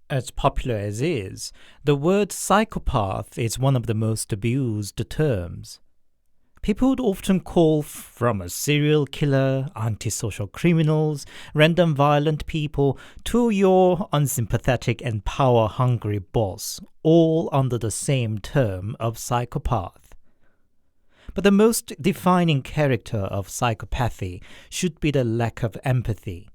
As popular as is, the word psychopath is one of the most abused terms. People would often call from a serial killer, antisocial criminals, random violent people, to your unsympathetic and power-hungry boss, all under the same term of psychopath. But the most defining character of psychopathy should be the lack of empathy.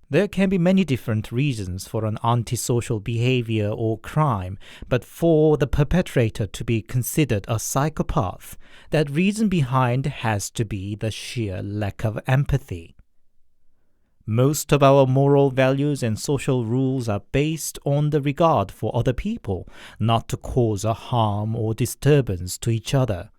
There can be many different reasons for an antisocial behavior or crime, but for the perpetrator to be considered a psychopath, that reason behind has to be the sheer lack of empathy. Most of our moral values and social rules are based on the regard for other people, not to cause a harm or disturbance to each other.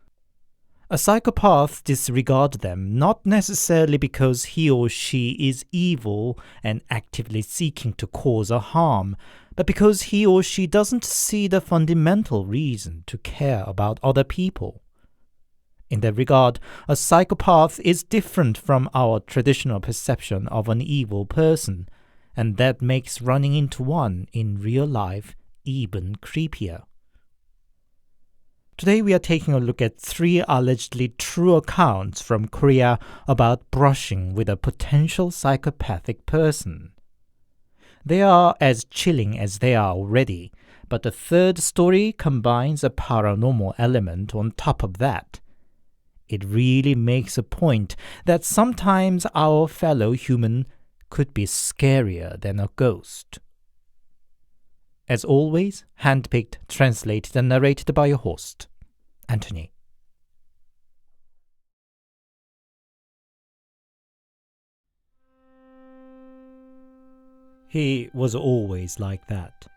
A psychopath disregards them not necessarily because he or she is evil and actively seeking to cause a harm, but because he or she doesn't see the fundamental reason to care about other people. In that regard, a psychopath is different from our traditional perception of an evil person, and that makes running into one in real life even creepier. Today we are taking a look at 3 allegedly true accounts from Korea about brushing with a potential psychopathic person. They are as chilling as they are already, but the third story combines a paranormal element on top of that. It really makes a point that sometimes our fellow human could be scarier than a ghost. As always, handpicked, translated, and narrated by your host, Anthony. He was always like that.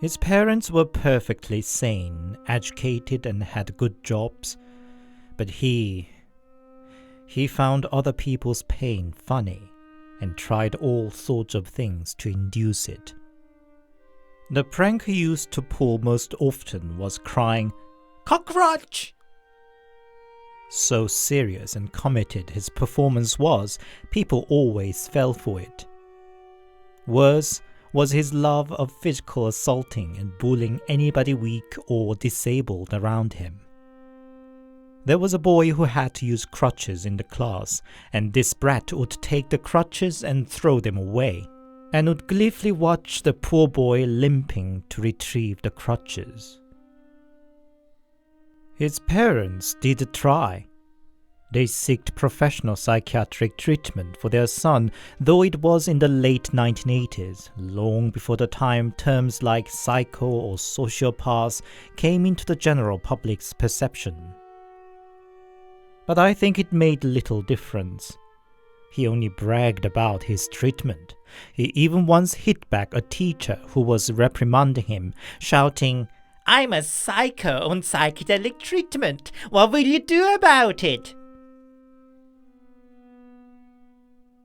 His parents were perfectly sane, educated, and had good jobs, but he found other people's pain funny and tried all sorts of things to induce it. The prank he used to pull most often was crying, "Cockroach!" So serious and committed his performance was, people always fell for it. Worse was his love of physical assaulting and bullying anybody weak or disabled around him. There was a boy who had to use crutches in the class, and this brat would take the crutches and throw them away, and would gleefully watch the poor boy limping to retrieve the crutches. His parents did try. They sought professional psychiatric treatment for their son, though it was in the late 1980s, long before the time terms like psycho or sociopaths came into the general public's perception. But I think it made little difference. He only bragged about his treatment. He even once hit back a teacher who was reprimanding him, shouting, "I'm a psycho on psychedelic treatment. What will you do about it?"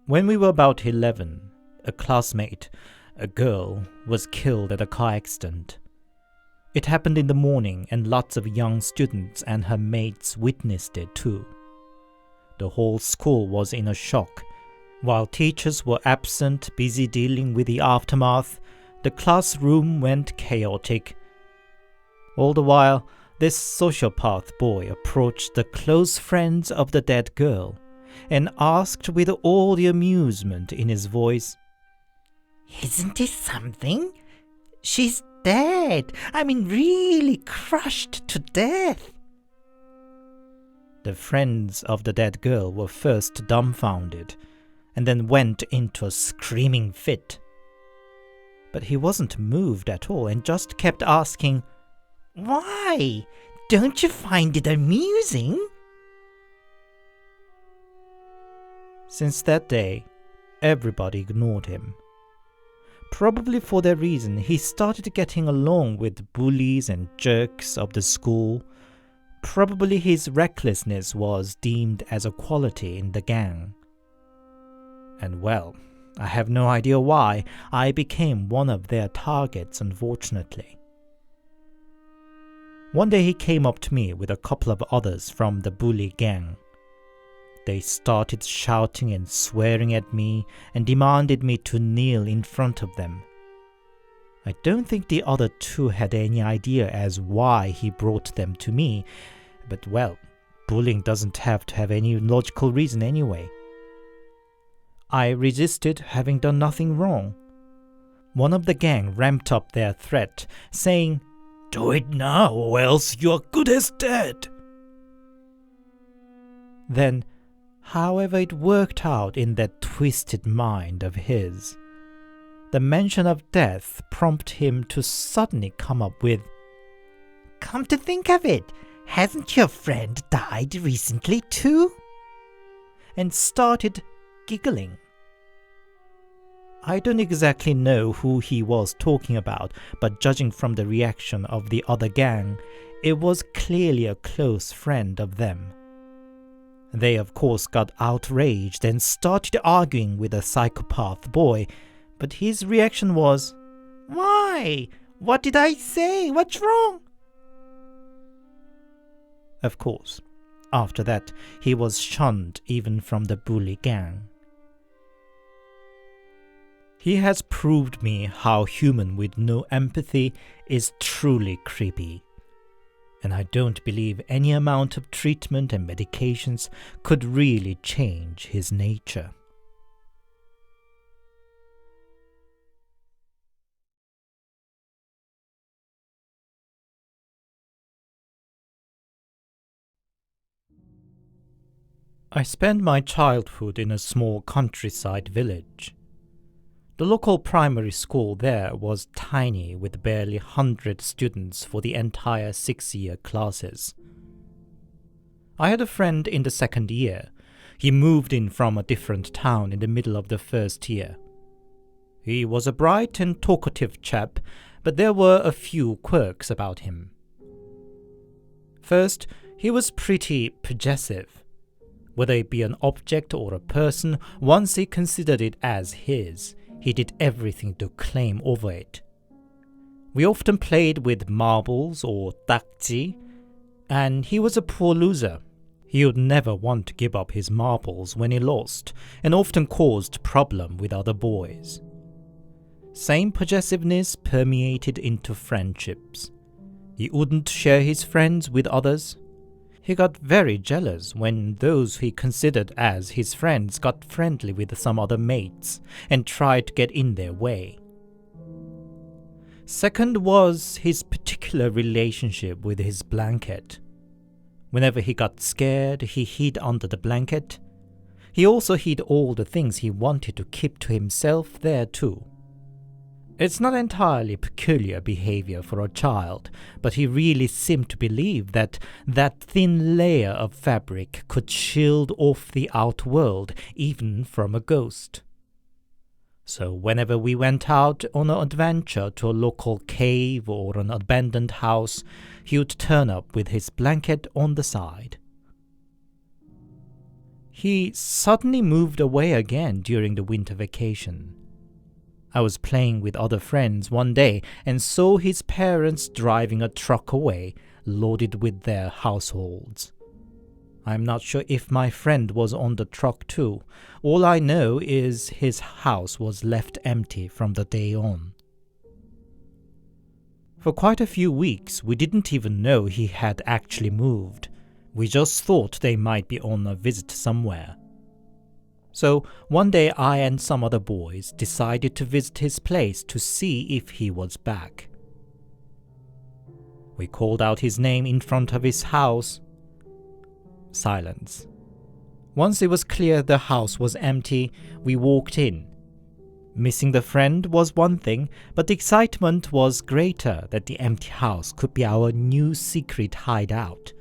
When we were about 11, a classmate, a girl, was killed at a car accident. It happened in the morning, and lots of young students and her mates witnessed it too. The whole school was in a shock. While teachers were absent, busy dealing with the aftermath, the classroom went chaotic. All the while, this sociopath boy approached the close friends of the dead girl and asked with all the amusement in his voice, "Isn't it something? She's dead. I mean, really crushed to death." The friends of the dead girl were first dumbfounded, and then went into a screaming fit. But he wasn't moved at all and just kept asking, "Why? Don't you find it amusing?" Since that day, everybody ignored him. Probably for that reason, he started getting along with bullies and jerks of the school. Probably his recklessness was deemed as a quality in the gang. And well, I have no idea why I became one of their targets, unfortunately. One day he came up to me with a couple of others from the bully gang. They started shouting and swearing at me and demanded me to kneel in front of them. I don't think the other two had any idea as why he brought them to me, but well, bullying doesn't have to have any logical reason anyway. I resisted, having done nothing wrong. One of the gang ramped up their threat, saying, "Do it now, or else you're good as dead." Then, however it worked out in that twisted mind of his, the mention of death prompted him to suddenly come up with, "Come to think of it, hasn't your friend died recently too?" and started giggling. I don't exactly know who he was talking about, but judging from the reaction of the other gang, it was clearly a close friend of them. They of course got outraged and started arguing with the psychopath boy, but his reaction was, "Why? What did I say? What's wrong?" Of course, after that, he was shunned even from the bully gang. He has proved me how human with no empathy is truly creepy. And I don't believe any amount of treatment and medications could really change his nature. I spent my childhood in a small countryside village. The local primary school there was tiny, with barely 100 students for the entire 6-year classes. I had a friend in the second year. He moved in from a different town in the middle of the first year. He was a bright and talkative chap, but there were a few quirks about him. First, he was pretty possessive. Whether it be an object or a person, once he considered it as his, he did everything to claim over it. We often played with marbles or takji, and he was a poor loser. He would never want to give up his marbles when he lost, and often caused problem with other boys. Same possessiveness permeated into friendships. He wouldn't share his friends with others. He got very jealous when those he considered as his friends got friendly with some other mates and tried to get in their way. Second was his particular relationship with his blanket. Whenever he got scared, he hid under the blanket. He also hid all the things he wanted to keep to himself there too. It's not entirely peculiar behavior for a child, but he really seemed to believe that that thin layer of fabric could shield off the outworld, even from a ghost. So whenever we went out on an adventure to a local cave or an abandoned house, he would turn up with his blanket on the side. He suddenly moved away again during the winter vacation. I was playing with other friends one day and saw his parents driving a truck away, loaded with their households. I'm not sure if my friend was on the truck too. All I know is his house was left empty from the day on. For quite a few weeks, we didn't even know he had actually moved. We just thought they might be on a visit somewhere. So one day I and some other boys decided to visit his place to see if he was back. We called out his name in front of his house. Silence. Once it was clear the house was empty, we walked in. Missing the friend was one thing, but the excitement was greater that the empty house could be our new secret hideout.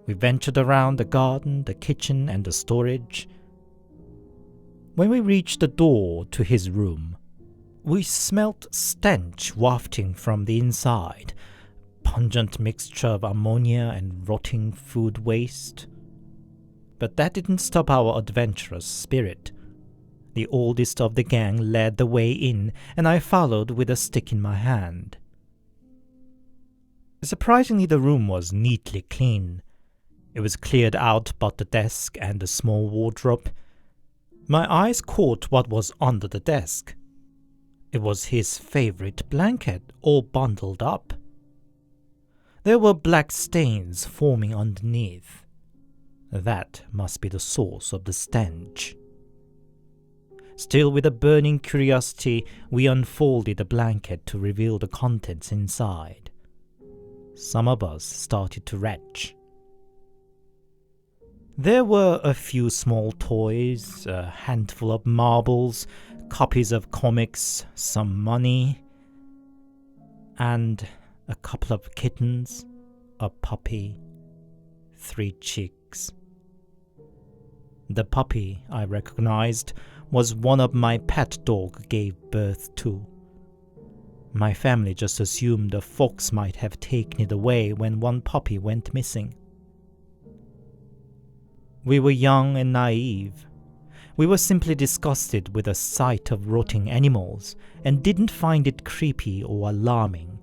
We ventured around the garden, the kitchen, and the storage. When we reached the door to his room, we smelt stench wafting from the inside, pungent mixture of ammonia and rotting food waste. But that didn't stop our adventurous spirit. The oldest of the gang led the way in, and I followed with a stick in my hand. Surprisingly, the room was neatly clean. It was cleared out but the desk and the small wardrobe. My eyes caught what was under the desk. It was his favorite blanket, all bundled up. There were black stains forming underneath. That must be the source of the stench. Still with a burning curiosity, we unfolded the blanket to reveal the contents inside. Some of us started to retch. There were a few small toys, a handful of marbles, copies of comics, some money, and a couple of kittens, a puppy, 3 chicks. The puppy, I recognized, was one of my pet dog gave birth to. My family just assumed a fox might have taken it away when one puppy went missing. We were young and naive. We were simply disgusted with the sight of rotting animals and didn't find it creepy or alarming.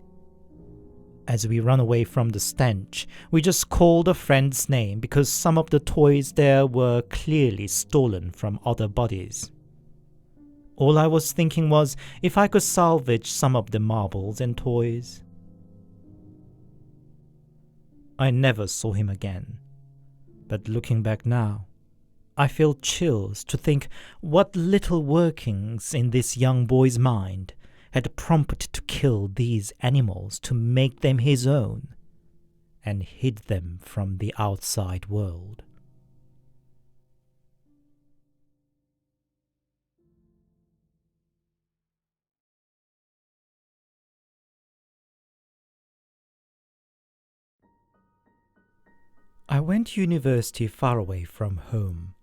As we ran away from the stench, we just called a friend's name because some of the toys there were clearly stolen from other bodies. All I was thinking was if I could salvage some of the marbles and toys. I never saw him again, but looking back now, I feel chills to think what little workings in this young boy's mind had prompted to kill these animals to make them his own and hid them from the outside world. I went to university far away from home.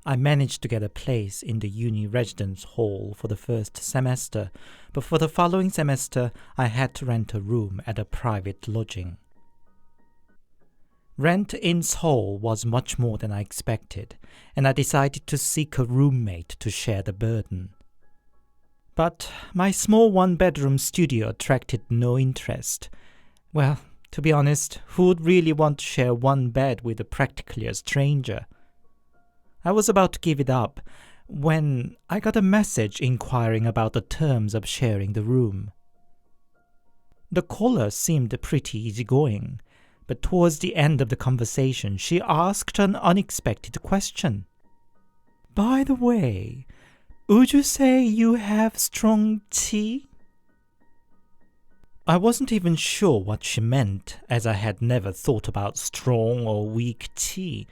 I managed to get a place in the uni residence hall for the first semester, but for the following semester I had to rent a room at a private lodging. Rent in Seoul was much more than I expected, and I decided to seek a roommate to share the burden. But my small one-bedroom studio attracted no interest. Well, to be honest, who would really want to share one bed with practically a stranger? I was about to give it up when I got a message inquiring about the terms of sharing the room. The caller seemed pretty easygoing, but towards the end of the conversation she asked an unexpected question. "By the way, would you say you have strong tea?" I wasn't even sure what she meant, as I had never thought about strong or weak tea.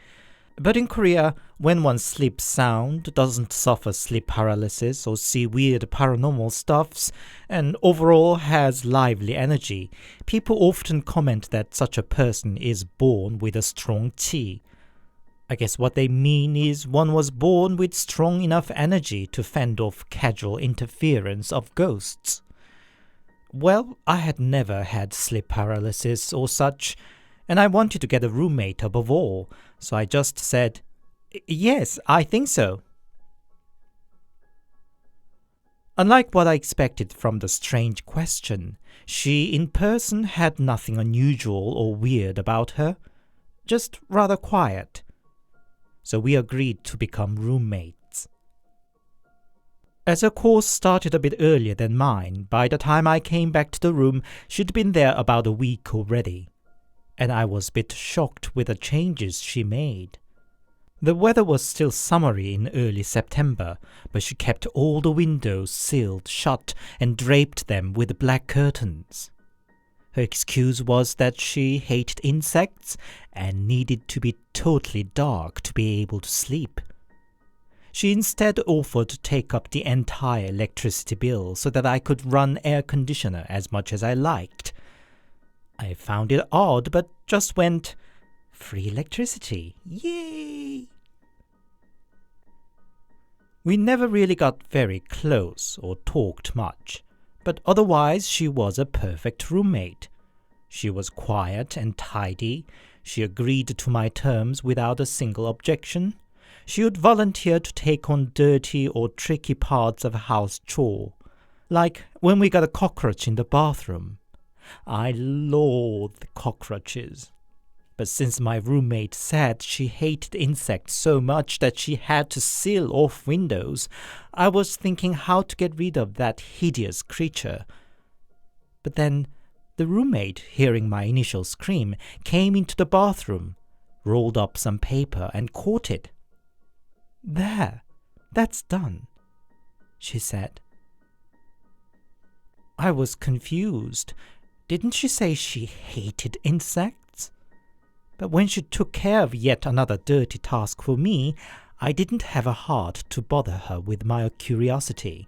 But in Korea, when one sleeps sound, doesn't suffer sleep paralysis or see weird paranormal stuffs, and overall has lively energy, people often comment that such a person is born with a strong tea. I guess what they mean is one was born with strong enough energy to fend off casual interference of ghosts. Well, I had never had sleep paralysis or such, and I wanted to get a roommate above all, so I just said, "Yes, I think so." Unlike what I expected from the strange question, she in person had nothing unusual or weird about her, just rather quiet. So we agreed to become roommates. As her course started a bit earlier than mine, by the time I came back to the room, she'd been there about a week already, and I was a bit shocked with the changes she made. The weather was still summery in early September, but she kept all the windows sealed shut and draped them with black curtains. Her excuse was that she hated insects and needed to be totally dark to be able to sleep. She instead offered to take up the entire electricity bill so that I could run air conditioner as much as I liked. I found it odd, but just went, "Free electricity, yay!" We never really got very close or talked much, but otherwise she was a perfect roommate. She was quiet and tidy. She agreed to my terms without a single objection. She would volunteer to take on dirty or tricky parts of a house chore, like when we got a cockroach in the bathroom. I loathe cockroaches. But since my roommate said she hated insects so much that she had to seal off windows, I was thinking how to get rid of that hideous creature. But then the roommate, hearing my initial scream, came into the bathroom, rolled up some paper and caught it. "There, that's done," she said. I was confused. Didn't she say she hated insects? But when she took care of yet another dirty task for me, I didn't have a heart to bother her with my curiosity.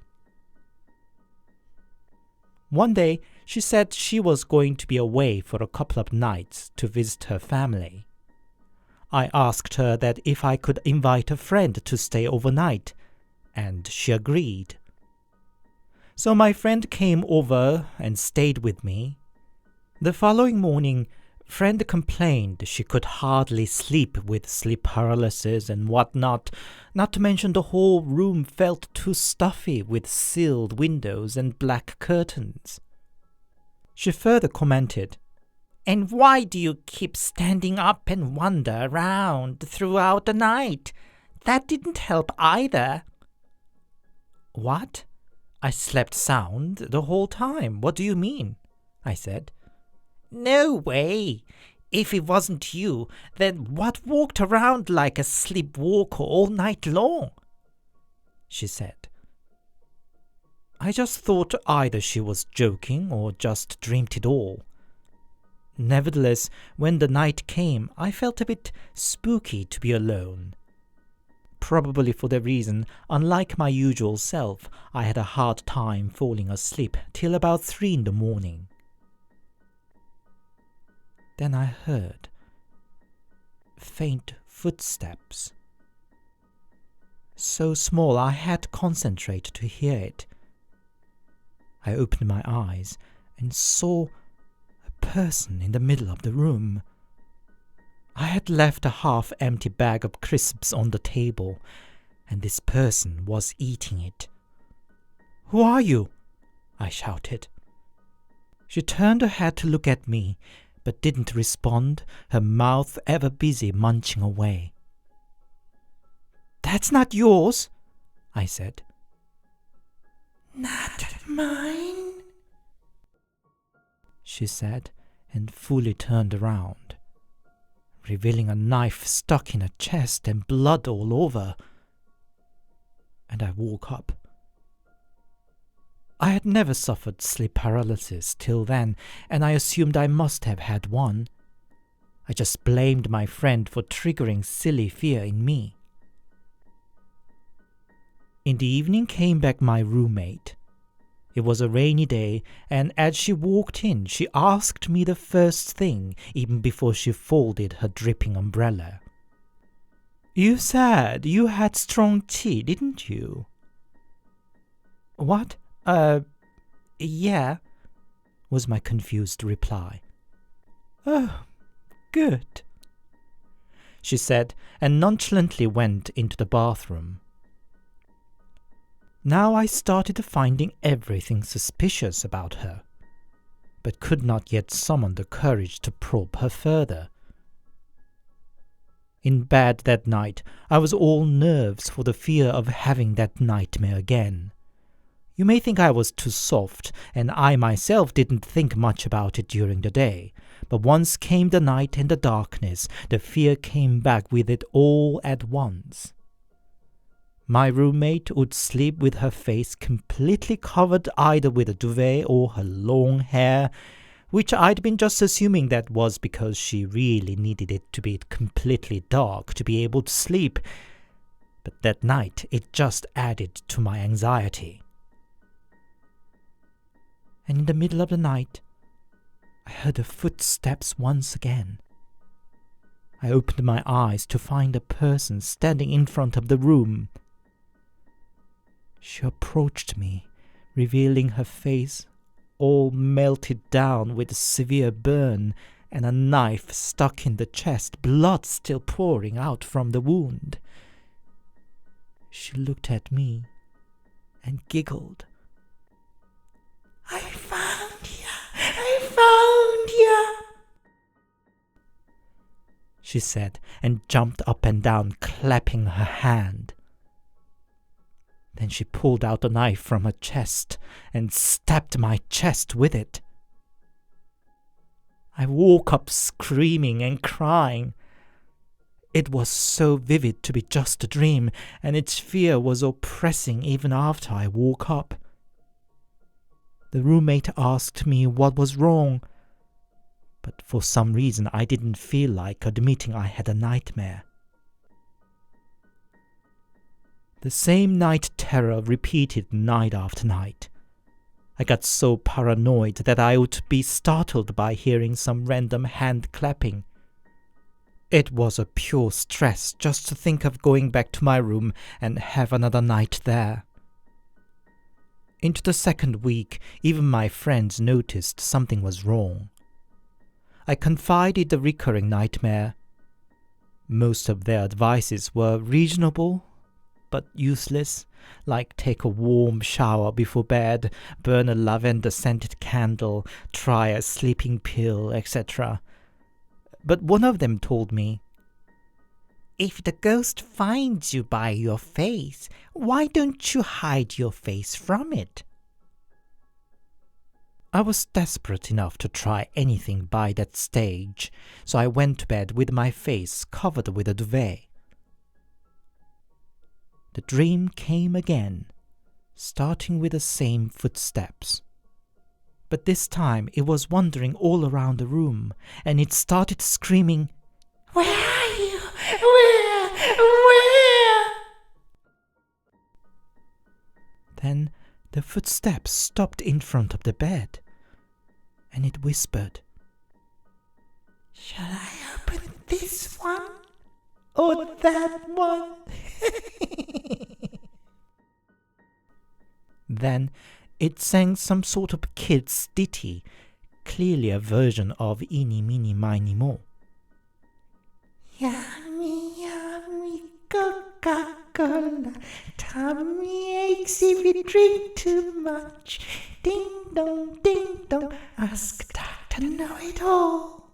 One day, she said she was going to be away for a couple of nights to visit her family. I asked her that if I could invite a friend to stay overnight, and she agreed. So my friend came over and stayed with me. The following morning, friend complained she could hardly sleep with sleep paralysis and whatnot, not to mention the whole room felt too stuffy with sealed windows and black curtains. She further commented, "And why do you keep standing up and wander around throughout the night? That didn't help either." "What? I slept sound the whole time. What do you mean?" I said. "No way. If it wasn't you, then what walked around like a sleepwalker all night long?" she said. I just thought either she was joking or just dreamed it all. Nevertheless, when the night came, I felt a bit spooky to be alone. Probably for that reason, unlike my usual self, I had a hard time falling asleep till about 3 in the morning. Then I heard faint footsteps. So small I had to concentrate to hear it. I opened my eyes and saw a person in the middle of the room. I had left a half-empty bag of crisps on the table, and this person was eating it. "Who are you?" I shouted. She turned her head to look at me, but didn't respond, her mouth ever busy munching away. "That's not yours," I said. "Not mine," she said, and fully turned around, revealing a knife stuck in her chest and blood all over. And I woke up. I had never suffered sleep paralysis till then, and I assumed I must have had one. I just blamed my friend for triggering silly fear in me. In the evening came back my roommate. It was a rainy day, and as she walked in, she asked me the first thing, even before she folded her dripping umbrella. "You said you had strong tea, didn't you?" "What? Yeah," was my confused reply. "Oh, good," she said, and nonchalantly went into the bathroom. Now I started finding everything suspicious about her, but could not yet summon the courage to probe her further. In bed that night, I was all nerves for the fear of having that nightmare again. You may think I was too soft, and I myself didn't think much about it during the day, but once came the night and the darkness, the fear came back with it all at once. My roommate would sleep with her face completely covered either with a duvet or her long hair, which I'd been just assuming that was because she really needed it to be completely dark to be able to sleep. But that night it just added to my anxiety. And in the middle of the night, I heard her footsteps once again. I opened my eyes to find a person standing in front of the room. She approached me, revealing her face all melted down with a severe burn and a knife stuck in the chest, blood still pouring out from the wound. She looked at me and giggled. "I found ya! I found ya!" she said, and jumped up and down, clapping her hand. Then she pulled out a knife from her chest and stabbed my chest with it. I woke up screaming and crying. It was so vivid to be just a dream, and its fear was oppressing even after I woke up. The roommate asked me what was wrong, but for some reason I didn't feel like admitting I had a nightmare. The same night terror repeated night after night. I got so paranoid that I would be startled by hearing some random hand clapping. It was a pure stress just to think of going back to my room and have another night there. Into the second week, even my friends noticed something was wrong. I confided the recurring nightmare. Most of their advices were reasonable, but useless, like take a warm shower before bed, burn a lavender-scented candle, try a sleeping pill, etc. But one of them told me, "If the ghost finds you by your face, why don't you hide your face from it?" I was desperate enough to try anything by that stage, so I went to bed with my face covered with a duvet. The dream came again, starting with the same footsteps. But this time it was wandering all around the room, and it started screaming, "Where are you? Where? Then the footsteps stopped in front of the bed, and it whispered, "Shall I open this one? Or that one?" Then it sang some sort of kid's ditty, clearly a version of Eeny, Meeny, Miny, Mo. "Yummy, yummy Coca-Cola, tummy aches if you drink too much. Ding dong, ask Dr. Know-it-all."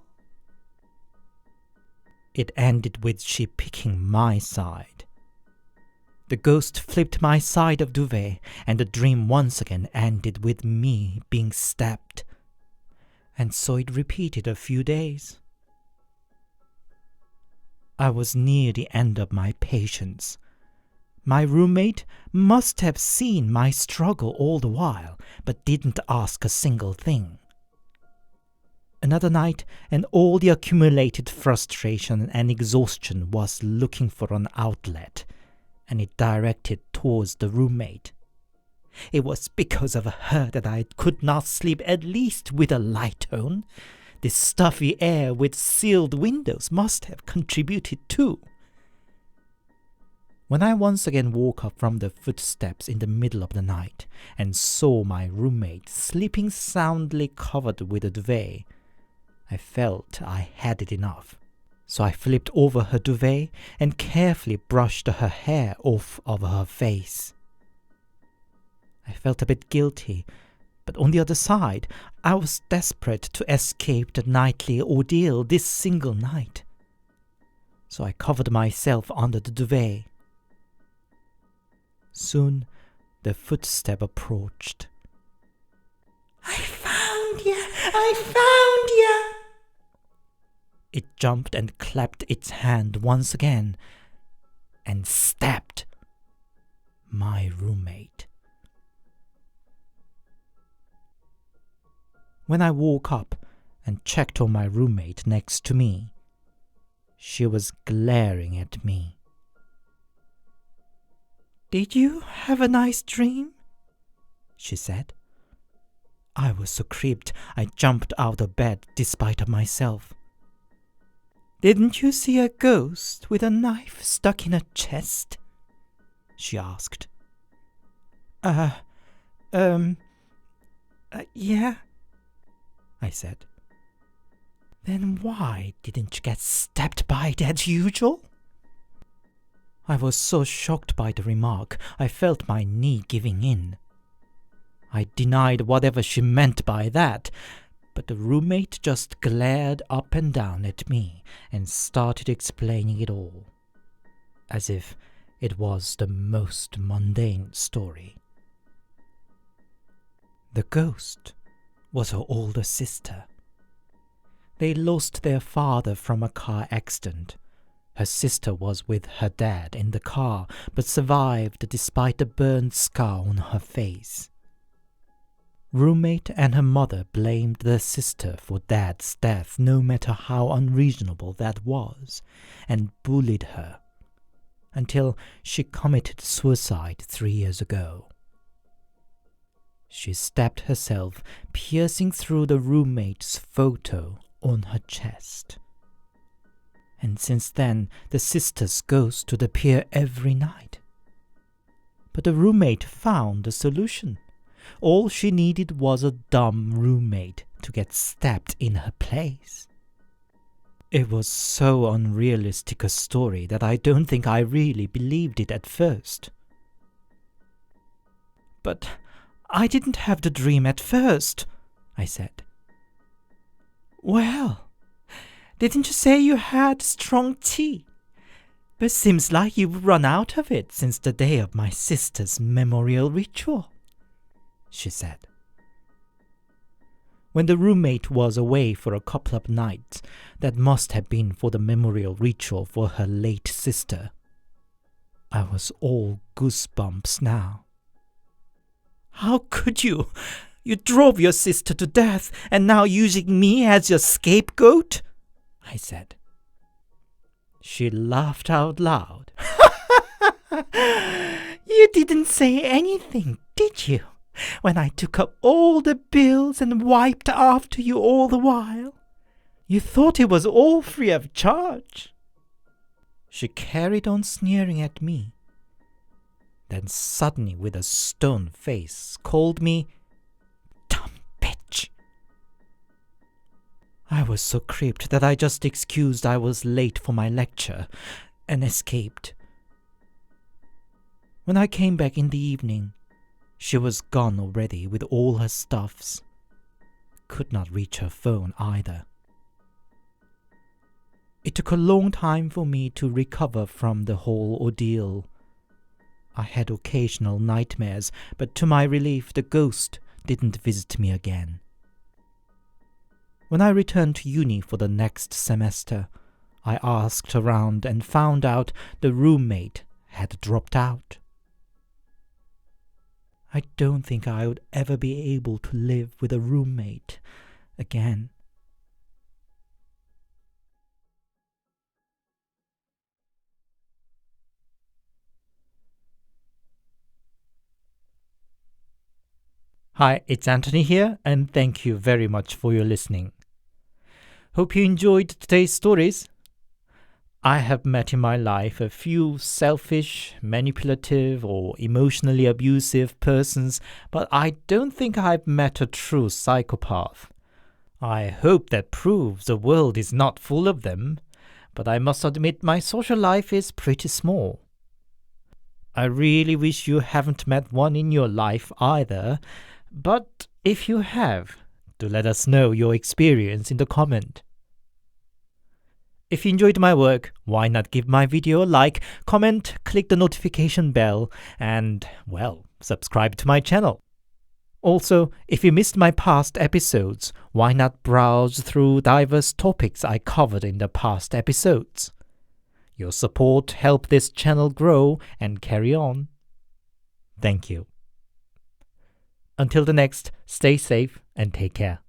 It ended with she picking my side. The ghost flipped my side of duvet, and the dream once again ended with me being stabbed. And so it repeated a few days. I was near the end of my patience. My roommate must have seen my struggle all the while, but didn't ask a single thing. Another night, and all the accumulated frustration and exhaustion was looking for an outlet, and it directed towards the roommate. It was because of her that I could not sleep, at least with a light on. This stuffy air with sealed windows must have contributed too. When I once again woke up from the footsteps in the middle of the night and saw my roommate sleeping soundly covered with a duvet, I felt I had it enough. So I flipped over her duvet and carefully brushed her hair off of her face. I felt a bit guilty, but on the other side, I was desperate to escape the nightly ordeal this single night. So I covered myself under the duvet. Soon the footstep approached. "I found ya! I found ya!" It jumped and clapped its hand once again and stabbed my roommate. When I woke up and checked on my roommate next to me, she was glaring at me. "Did you have a nice dream?" she said. I was so creeped I jumped out of bed despite of myself. "Didn't you see a ghost with a knife stuck in her chest?" she asked. Yeah," I said. "Then why didn't you get stabbed by it as usual?" I was so shocked by the remark, I felt my knee giving in. I denied whatever she meant by that, But the roommate just glared up and down at me and started explaining it all, as if it was the most mundane story. The ghost was her older sister. They lost their father from a car accident. Her sister was with her dad in the car, but survived despite a burned scar on her face. Roommate and her mother blamed their sister for dad's death, no matter how unreasonable that was, and bullied her, until she committed suicide 3 years ago. She stabbed herself, piercing through the roommate's photo on her chest. And since then, the sister's ghost would appear every night. But the roommate found a solution. All she needed was a dumb roommate to get stabbed in her place. It was so unrealistic a story that I don't think I really believed it at first. "But I didn't have the dream at first," I said. "Well, didn't you say you had strong tea? But seems like you've run out of it since the day of my sister's memorial ritual," she said. When the roommate was away for a couple of nights, that must have been for the memorial ritual for her late sister. I was all goosebumps now. "How could you? You drove your sister to death and now using me as your scapegoat?" I said. She laughed out loud. "You didn't say anything, did you, when I took up all the bills and wiped after you all the while? You thought it was all free of charge." She carried on sneering at me, then suddenly with a stone face called me "dumb bitch." I was so creeped that I just excused I was late for my lecture and escaped. When I came back in the evening, she was gone already with all her stuffs. Could not reach her phone either. It took a long time for me to recover from the whole ordeal. I had occasional nightmares, but to my relief the ghost didn't visit me again. When I returned to uni for the next semester, I asked around and found out the roommate had dropped out. I don't think I would ever be able to live with a roommate again. Hi, it's Anthony here, and thank you very much for your listening. Hope you enjoyed today's stories. I have met in my life a few selfish, manipulative, or emotionally abusive persons, but I don't think I've met a true psychopath. I hope that proves the world is not full of them, but I must admit my social life is pretty small. I really wish you haven't met one in your life either, but if you have, do let us know your experience in the comment. If you enjoyed my work, why not give my video a like, comment, click the notification bell, and, well, subscribe to my channel. Also, if you missed my past episodes, why not browse through diverse topics I covered in the past episodes? Your support helps this channel grow and carry on. Thank you. Until the next, stay safe and take care.